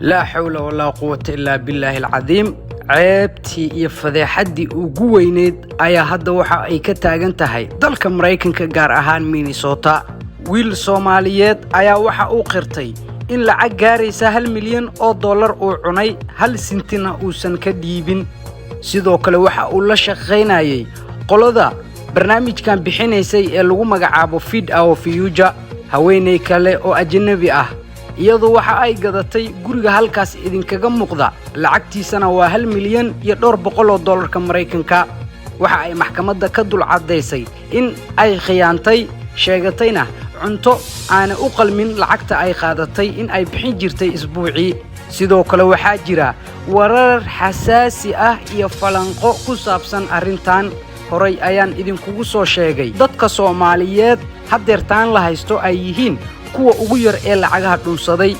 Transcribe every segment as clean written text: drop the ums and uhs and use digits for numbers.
لا حول ولا قوة إلا بالله العظيم. ceebtii iyo fadeexadii ugu weyneed ayaa hadda waxa ay ka taagan tahay dalka Mareykanka gaar ahaan Minnesota. wiil Soomaaliyeed ayaa waxa uu qirtay in lacag gaaraysa $1 milyan uu cunay hal sentina uusan ka dhiibin. sidoo kale waxa uu la shaqeynayay qolada barnaamijkan bixinaysay ee lagu magacaabo Feed Our Future, haweeney kale oo ajnabi ah. iyadoo waxa ay gadatay guriga halkaas idinkaga muuqda lacagtiisana waa $1 milyan iyo $200 Mareykanka. waxa ay maxkamadda ka dul cadeysay in ay khiyaantay, sheegatayna cunto aan u qalmin lacagta ay qaadatay in ay bixin jirtay isbuucii. sidoo kale waxaa jira warar xasaasi ah iyo falanqo ku saabsan arrintan. horay ayaan idinkugu soo sheegay dadka Soomaaliyeed hadeertaan la haysto ay yihiin kuwa ugu yar ee lacagaha dhunsaday.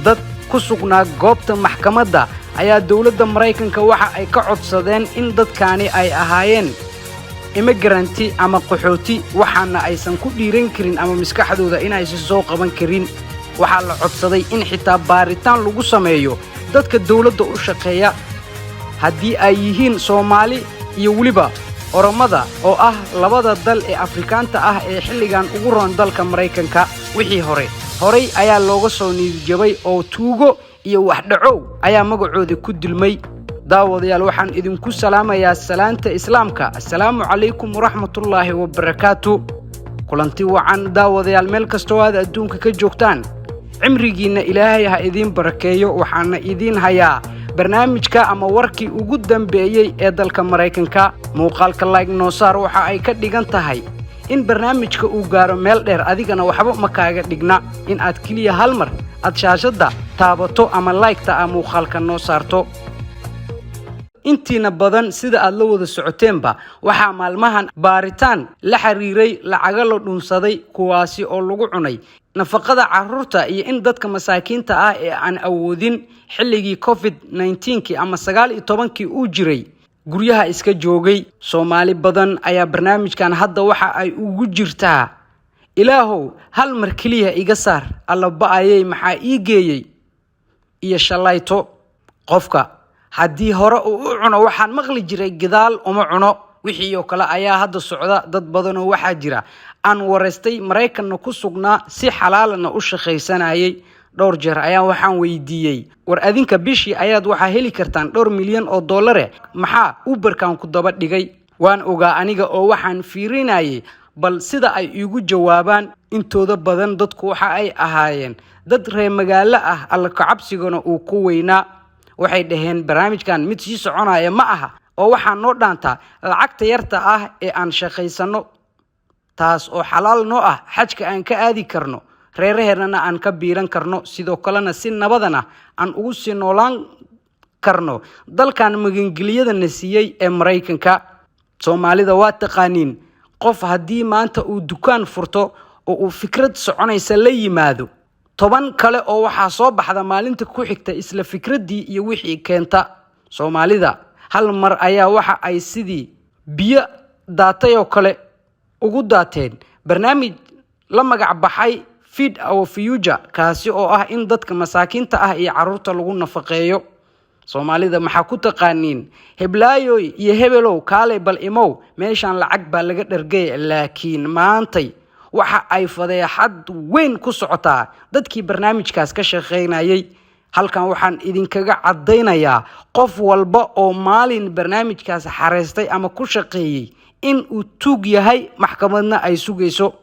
dad ku sugnaa goobta maxkamadda ayaa dawladda Mareykanka waxa ay ka codsadeen in dadkaani ay ahaayeen immigrant ama qaxooti, waxaana aysan ku dhiiran karin ama maskaxdooda in ay soo qaban karin. waxa la codsaday in xitaa baaritaan lagu sameeyo dadka dawladda u shaqeeya haddii ay yihiin Soomaali iyo waliba Oromada oo ah labada dal ee Afrikaanta ah ee xilligan ugu roon dalka Mareykanka. wixii horay ayaa looga soo niidjabay oo tuugo iyo wax dhacow ayaa magacoodi ku dilmay. daawadayaal waxaan idinku salaamayaa salaanta islaamka. assalaamu calaykum waraxmatullaahi wabarakaatu. kulanti wacan daawadayaal meel kastoo aad adduunka ka joogtaan. cimrigiina Ilaahay ha idin barakeeyo. waxaana idin hayaa barnaamijka ama warkii ugu dambeeyay ee dalka Mareykanka. muuqaalka like noo saar waxa ay ka dhigan tahay in barnaamijka uu gaaro meel dheer, adigana waxba ma kaaga dhigna in aad kaliya hal mar aad shaashada taabato ama like-ta muuqaalka noo saarto. intiina badan sida aad la wada socoteenba waxa maalmahan baaritaan la xiriiray lacaga la dhunsaday kuwaasi oo lagu cunay nafaqada carruurta iyo in dadka masaakiinta ah ee aan awoodin xilligii COVID-19 ama 19 uu jiray guryaha iska joogay. Soomaali badan ayaa barnaamijkan hadda waxa ay ugu jirtaa ilaahow hal mar kaliya iga saar, alla ba'ayay maxaa ii geeyay iyo shalayto. qofka haddii hore uu u cuno waxaan maqli jiray gadaal uma cuno. wixii oo kale ayaa hadda socda. dad badan oo waxa jira aan wareystay Mareykanna ku sugnaa si xalaalana u shaqaysanayay. dhowr jeer ayaa waxaan weydiiyay war adinka bishii ayaad waxa heli kartaan $2 milyan maxaa Uberkan ku daba dhigay. waan ogaa aniga oo waxaan fiirinayay bal sida ay igu jawaabaan. intooda badan dadku waxa ay ahaayeen dad reer magaalo ah, alla ka cabsigana uu ku weynaa. waxay dhaheen barnaamijkan mid sii soconaya ma aha oo waxa noo dhaanta lacagta yarta ah ee aan shaqaysano, taas oo xalaal noo ah, xajka aan ka aadi karno, reeraheena aan ka biiran karno, sidoo kalena si nabadana aan ugu sii noolaan karno dalkan magangeliyada nasiyay ee Mareykanka. Soomaalida waa taqaaniin qof haddii maanta uu dukaan furto oo uu fikrad soconaysa la yimaado 10 kale oo waxa soo baxda maalinta ku xigta isla fikradii iyo wixii keenta. Soomaalida hal mar ayaa waxa ay sidii biyo daatay oo kale ugu daateen barnaamij la magac baxay Feed Our Future, kaasi oo ah in dadka masaakiinta ah iyo carruurta lagu nafaqeeyo. Soomaalida maxaa ku taqaaniin heblaayo iyo hebelow kaalay bal imow meeshan lacag baa laga dhargay. laakiin maantay waxa ay fadeexad weyn ku socotaa dadkii barnaamijkaas ka shaqeynayay. halkan waxaan idinkaga cadeynayaa qof walba oo maalin barnaamijkaas xareystay ama ku shaqeeyay in uu tuug yahay, maxkamadna ay sugayso.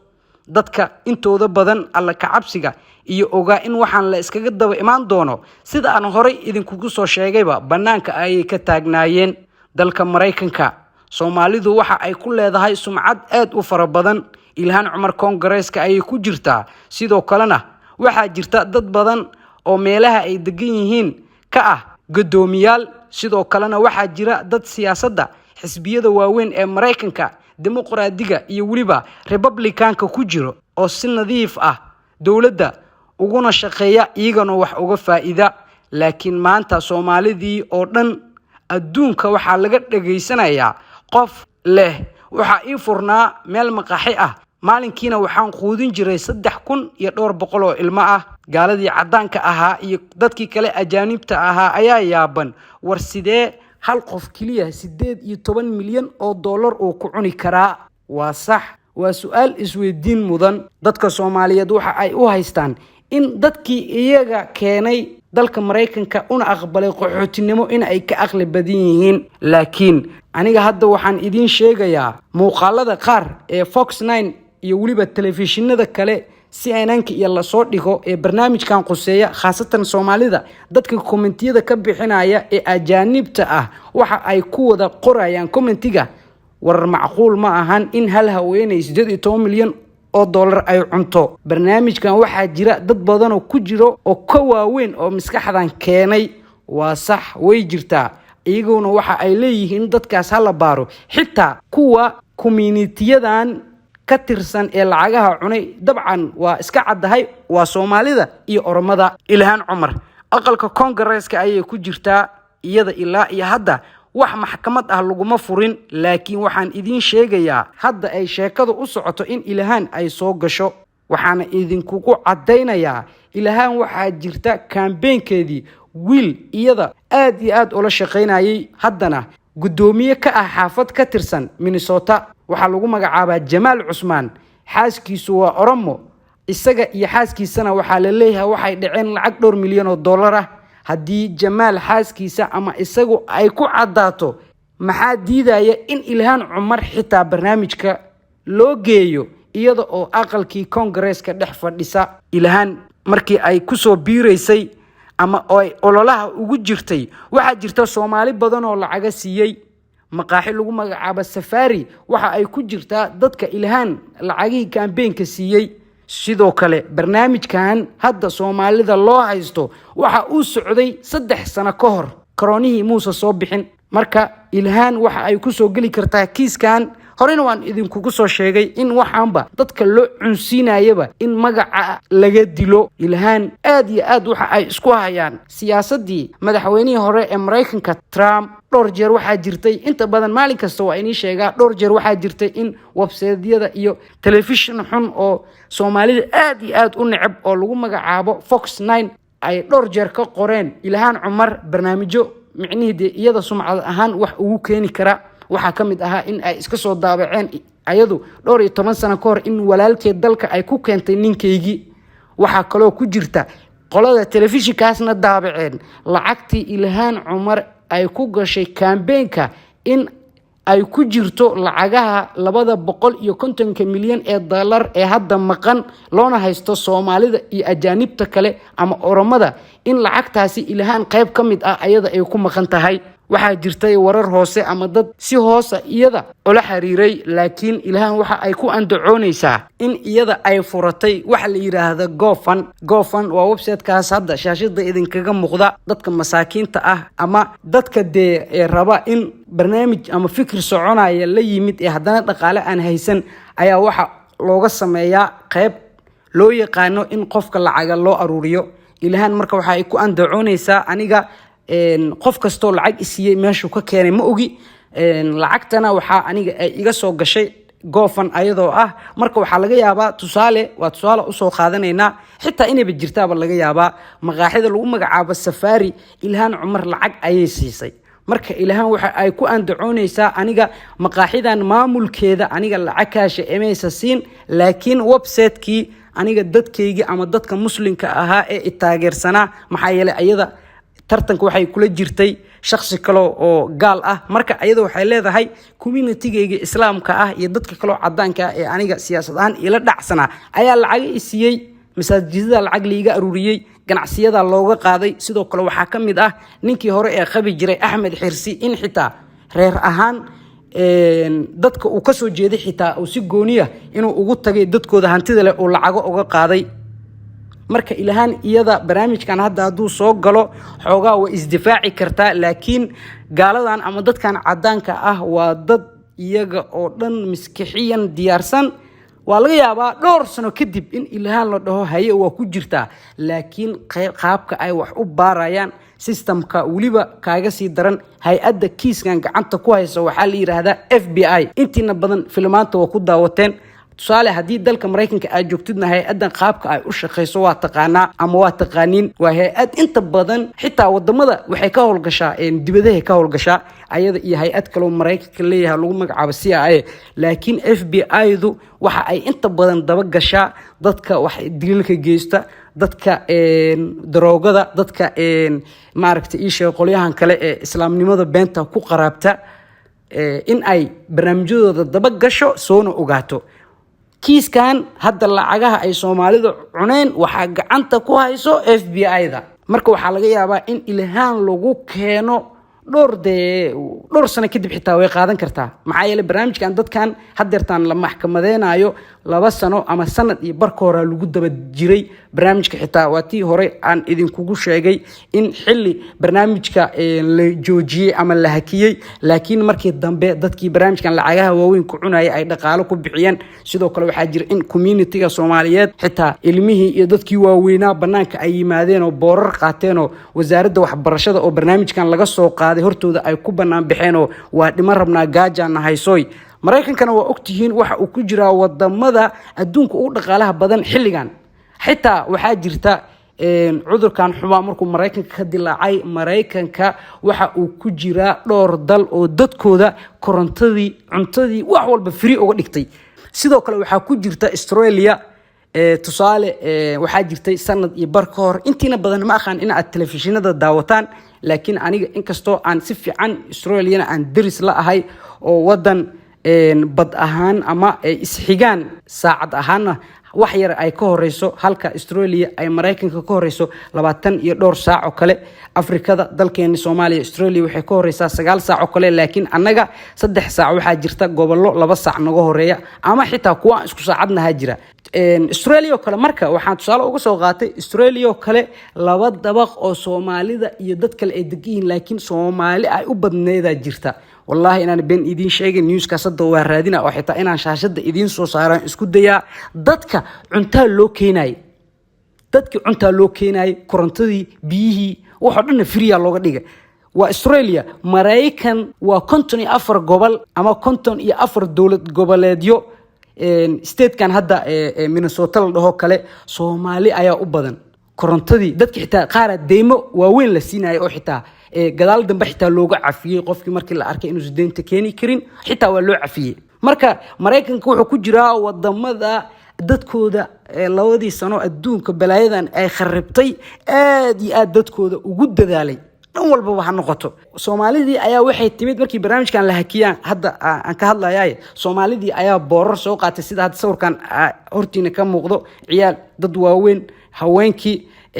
dadka intooda badan alla ka cabsiga iyo ogaa in waxaan la iskaga daba imaan doono sida aan horay idinkugu soo sheegayba banaanka ay ka taagnaayeen. dalka Mareykanka Soomaalidu waxa ay ku leedahay sumcad aad u fara badan. Ilhaan Cumar Congress-ka ay ku jirtaa. sidoo kalena waxa jirta dad badan oo meelaha ay degan yihiin ka ah gudoomiyaal. sidoo kalena waxa jira dad siyaasadda xisbiyada waaweyn ee Mareykanka, dimuqraadiga iyo waliba Republicanka ku jiro oo si nadiif ah dawladda uguna shaqeeya iyagana wax uga faa'iida. laakiin maanta Soomaalidii oo dhan adduunka waxa laga dhageysanayaa qof leh waxa ii furnaa meel maqaaxi ah maalinkiina waxaan quudin jiray 3,200 oo ilmo ah. gaaladii cadaanka ahaa iyo dadkii kale ajaanibta ahaa ayaa yaaban war sidee hal qof kaliya 18 milyan oo dollar uu ku cuni karaa waa sax waa su'aal isweydiin mudan dadka Soomaaliyeed waxa ay u haystaan in dadkii iyaga keenay dalka Mareykanka una aqbalay qaxootinimo in ay ka aqli badan yihiin laakiin aniga hadda waxaan idin sheegayaa muuqaalada qaar ee Fox 9 iyo waliba telefishinada kale CNN-ka iyo la soo dhigo ee barnaamijkan quseeya khaasatan Soomaalida dadka commentiyada ka bixinaya ee ajaanibta ah waxa ay ku wada qorayaan commentiga war macquul ma ahan in hal haweeney 18 milyan oo dollar ay cunto barnaamijkan waxa jira dad badan oo ku jiro oo ka waaweyn oo maskaxdan keenay waa sax way jirtaa iyaguna waxa ay leeyihiin dadkaas hala baaro xitaa kuwa community-yadan ka tirsan ee lacagaha cunay dabcan waa iska cadahay waa Soomaalida iyo Oromada Ilhaan Cumar aqalka Congress-ka ayay ku jirtaa iyada ilaa iyo hadda wax maxkamad ah laguma furin laakiin waxaan idin sheegayaa hadda ay sheekadu u socoto in Ilhaan ay soo gasho waxaana idinkugu cadeynayaa Ilhaan waxa jirta campaign-keedii wiil iyada aad iyo aad ula shaqeynayay haddana gudoomiye ka ah xaafad ka tirsan Minnesota waxa lagu magacaabaa Jamaal Cusmaan xaaskiisu waa Oromo isaga iyo xaaskiisana waxa la leeyahay waxay dhaceen lacag 2 milyan oo dollar ah haddii Jamaal xaaskiisa ama isagu ay ku cadaato maxaa diidaya in Ilhaan Cumar xitaa barnaamijka loo geeyo iyada oo aqalkii Congress-ka dhex fadhisa Ilhaan markii ay ku soo biireysay ama ay ololaha ugu jirtay waxa jirta Soomaali badan oo lacaga siiyay maqaaxi lagu magacaabo Safari waxa ay ku jirtaa dadka Ilhaan lacagii campaign-ka siiyay sidoo kale barnaamijkan hadda Soomaalida loo haysto waxa uu socday 3 sano ka hor koronihii Muuse soo bixin marka Ilhaan waxa ay ku soo gali kartaa kiiskan horena waan idinku soo sheegay in waxaanba dadka loo cunsiinayaba in magaca laga dilo Ilhaan aad iyo aad waxa ay isku hayaan siyaasadii madaxweynihii hore ee Mareykanka Trump dhowr jeer waxa jirtay inta badan maalin kasta waa inii sheegaa dhowr jeer waxa jirtay in website-yada iyo television xun oo Soomaalida aad iyo aad u neceb oo lagu magacaabo Fox 9 ay dhowr jeer ka qoreen Ilhaan Cumar barnaamijyo micnihiisa iyada sumcad ahaan wax ugu keeni kara waxa kamid aha in ay iska soo daabaceen ayadu 12 sano ka hor in walaalkeed dalka ay ku keentay ninkeygii waxa kale oo ku jirta qolada telefishinkaasna daabaceen lacagtii Ilhaan Cumar ay ku gashay campaign-ka in ay ku jirto lacagaha 250 milyan ee dollar ee hadda maqan loona haysto Soomaalida iyo ajaanibta kale ama Oromada in lacagtaasi Ilhaan qayb kamid ah ayada ay ku maqan tahay waxa jirtay warar hoose ama dad si hoose iyada ula xiriiray laakiin Ilhaan waxa ay ku andacoonaysaa in iyada ay furatay waxa la yiraahdo GoFund waa website-kaas hadda shaashada idinkaga muuqda dadka masaakiinta ah ama dadka raba in barnaamij ama fikir soconaya la yimid ee haddana dhaqaale aan haysan ayaa waxa looga sameeyaa qayb loo yaqaano in qofka lacag loo aruuriyo Ilhaan marka waxa ay ku andacoonaysaa aniga qof kasto lacag isiyay meeshu ka keenay ma ogi lacagtana waxa aniga ay iga soo gashay GoFund ayadoo ah marka waxa laga yaabaa tusaale u soo qaadanayna xitaa inay jirtaaba laga yaabaa maqaaxida lagu magacaabo Safari Ilhaan Cumar lacag ayay siisay marka Ilhaan waxa ay ku andacoonaysaa aniga maqaaxidan maamulkeeda aniga lacag kaasha emaysa siin laakiin website-kii aniga dadkayga ama dadka muslimka ahaa ee taageersana maxaa yeelay ayada tartanka waxay kula jirtay shakhsi kale oo gaal ah marka ayada waxay leedahay community-gayga islaamka ah iyo dadka kale oo cadaanka ah ee aniga siyaasad ahaan ila dhacsana ayaa lacag isiyay masaajidada lacag liiga aruuriyay ganacsiyada looga qaaday sidoo kale waxa kamid ah ninkii hore ee qabi jiray Axmed Xirsi in xitaa reer ahaan dadka uu ka soo jeeday xitaa uu si gooniya inuu ugu tagay dadkooda hantida leh oo lacag uga qaaday marka Ilhaan iyada barnaamijkan hadda haduu soo galo xoogaa way isdifaaci kartaa laakiin gaaladan ama dadkan cadaanka ah waa dad iyaga oo dhan miskixiyan diyaarsan waa laga yaabaa dhowr sano kadib in Ilhaan la dhaho haye waa ku jirtaa laakiin qaabka ay wax u baarayaan systemka waliba kaaga sii daran hay'adda kiiskan gacanta ku hayso waxa la yiraahdaa FBI intiina badan filmaanta waa ku daawateen tusaale haddii dalka Mareykanka aad joogtidna hay-adan qaabka ay u shaqeyso waa taqaanaa ama waa taqaaniin. waa hay-ad inta badan xitaa wadamada waxay ka howlgashaa dibadaha ka howlgashaa ayada iyo hay-ad kale oo Mareykanka leeyahay lagu magacaabo CIA. laakiin FBI-du waxa ay inta badan daba gashaa dadka wax dililka geysta, dadka daroogada, dadka maaragtay isha qolyahan kale ee islaamnimada beenta ku qaraabta in ay barnaamijyadooda daba gasho soona ogaato. kiiskan hadda lacagaha ay Soomaalidu cuneen waxa gacanta ku hayso FBI-da. marka waxa laga yaabaa in ilhaan lagu keeno dhowr sano kadib xitaa way qaadan kartaa. maxaa yeelay barnaamijkan dadkan hadeertaan la maxkamadeenayo 2 sano ama sanad iyo barka hore lagu daba jiray. barnaamijka xitaa waa tii hore aan idinkugu sheegay in xilli barnaamijka la joojiyay ama la hakiyay, laakiin markii dambe dadkii barnaamijkan lacagaha waaweyn ku cunayay ay dhaqaale ku bixiyeen. sidoo kale waxaa jira in community-ga Soomaaliyeed xitaa ilmihii iyo dadkii waaweynaa banaanka ay yimaadeen oo boorar qaateen oo wasaaradda waxbarashada oo barnaamijkan laga soo qaaday hortooda ay ku banaan baxeen oo waa dhima rabnaa gaajana haysoy. Mareykankana waa ogtihiin waxa uu ku jiraa wadamada adduunka ugu dhaqaalaha badan xilligan. xitaa waxaa jirta cudurkan xumaa markuu Mareykanka ka dilaacay, Mareykanka waxa uu ku jiraa dhowr dal oo dadkooda korontadii, cuntadii wax walba free uga dhigtay. sidoo kale waxaa ku jirta Australia tusaale waxaa jirtay sanad iyo bar ka hor. intiina badan ma aqaan in aad telefishinada daawataan, laakiin aniga inkastoo aan si fiican Australia aan daris la ahay oo wadan bad ahaan ama isxigaan saacad ahaana wax yar ay ka horeyso, halka Australia ay Mareykanka ka horeyso 20 iyo dhowr saac oo kale. Afrikada dalkeena Soomaaliya Australia waxay ka horeysaa 9 saac oo kale, laakiin annaga 3 saac waxaa jirta gobollo 2 saac naga horeeya ama xitaa kuwa isku saacadna jira. Australia oo kale marka waxaan tusaale uga soo qaatay Australia oo kale 2 dabaq oo Soomaalida iyo dad kale ay degiin, laakiin Soomaali ay u badneeda jirta. والله إن أنا بين إيدين شيء نيوز كاسد وهرادينا أو حتى إن شاشة إيدين صارن إسكوديا دتك عنتها لو كيناي دتك عنتها لو كيناي كورنتدي بيه وحدنا فريا لو قديجة. وأستراليا مريكان وكنتني أفر قبل أما كنتن أفر دولة قبل ديو ستيت كان هذا مينيسوتا اللي كله سومالي أيا أبدا كورنتدي دتك حتى قارة ديمو وين لسينا أو حتى gadaal dambe xitaa looga cafiyay qofkii markii la arkay inuu sideenta keeni karin xitaa waa loo cafiyay. marka Mareykanka wuxuu ku jiraa wadamada dadkooda 2 sano adduunka balaayadan ay kharibtay aad iyo aad dadkooda ugu dadaalay dhan walba waxa noqoto. Soomaalidii ayaa waxay timid markii barnaamijkan la hakiyaan hadda aan ka hadlayaay. Soomaalidii ayaa boorar soo qaatay sida hadda sawirkan hortiina ka muuqdo, ciyaal dad waaweyn, haweenkii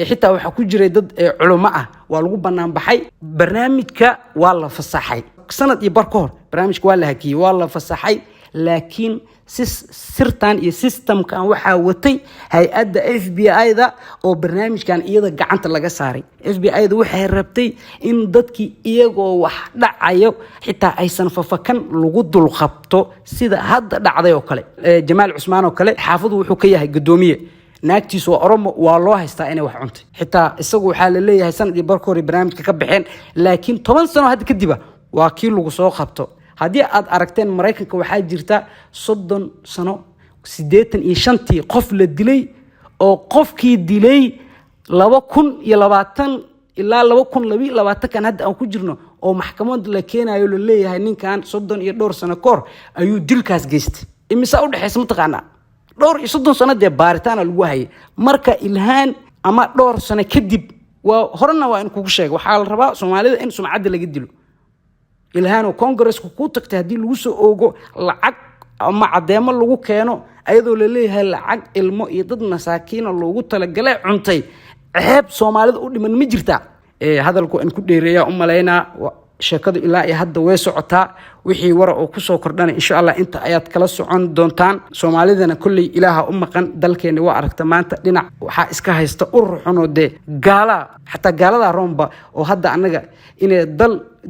xitaa waxa ku jiray dad culimo ah waa lagu banaan baxay. barnaamijka waa la fasaxay sanad iyo bar ka hor, barnaamijka waa la hakiyay waa la fasaxay, laakiin sirtan iyo systemkan waxa watay hay-adda FBI-da oo barnaamijkan iyada gacanta laga saaray. FBI-da waxay rabtay in dadkii iyagoo wax dhacayo xitaa aysan fafakan lagu dul qabto sida hadda dhacday oo kale. Jamaal Cusmaan oo kale xaafadu wuxuu ka yahay gudoomiye, naagtiisu waa Oromo, waa loo haystaa inay wax cuntay. xitaa isagu waxa la leeyahay sanad iyo bar ka hor barnaamijka ka baxeen, laakiin 10 sano hadda kadib waa kii lagu soo qabto. haddii aad aragteen Mareykanka waxaa jirta 30 sano 85 qof la dilay oo qofkii dilay 2020 ilaa 2022 kan hadda aan ku jirno oo maxkamad la keenayo la leeyahay ninkan 30 iyo dhowr sano ka hor ayuu dilkaas geystay. imisa u dhaxaysa mataqaana dhowr iyo 30 sano de baaritaan lagu hayay. marka ilhaan ama dhowr sano kadib waa horna waa in kugu sheeg waxa la rabaa Soomaalida in sumcadda laga dilo. ilhaan oo Congress-ku ku tagtay hadii lagu soo oogo lacag ama cadeemo lagu keeno ayadoo la leeyahay lacag ilmo iyo dad masaakiin loogu talagalay cuntay, ceeb Soomaalida u dhiman ma jirta. hadalku in ku dheereeyaa u maleynaa sheekadu ilaa ay hadda way socotaa. wixii wara oo ku soo kordhana insha Allah inta ayaad kala socon doontaan. Soomaalidana kulli ilaaha u maqan dalkeena waa aragta maanta dhinac waxa iska haysta urxuno de gaala, xataa gaalada Roomba oo hadda anaga inay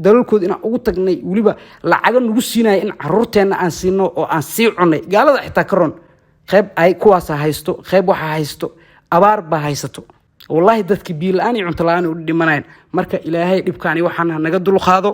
dalalkooda ina ugu tagnay waliba lacag nagu siinay in caruurteena aan siino oo aan sii cunay. gaalada xitaa karoon qayb ay kuwaas haysto, qayb waxa haysto abaar ba haysato. والله dadkii biil aan cunto la'aan u dhimanayeen. marka ilaahay dhibkaani waxaan naga dul qaado.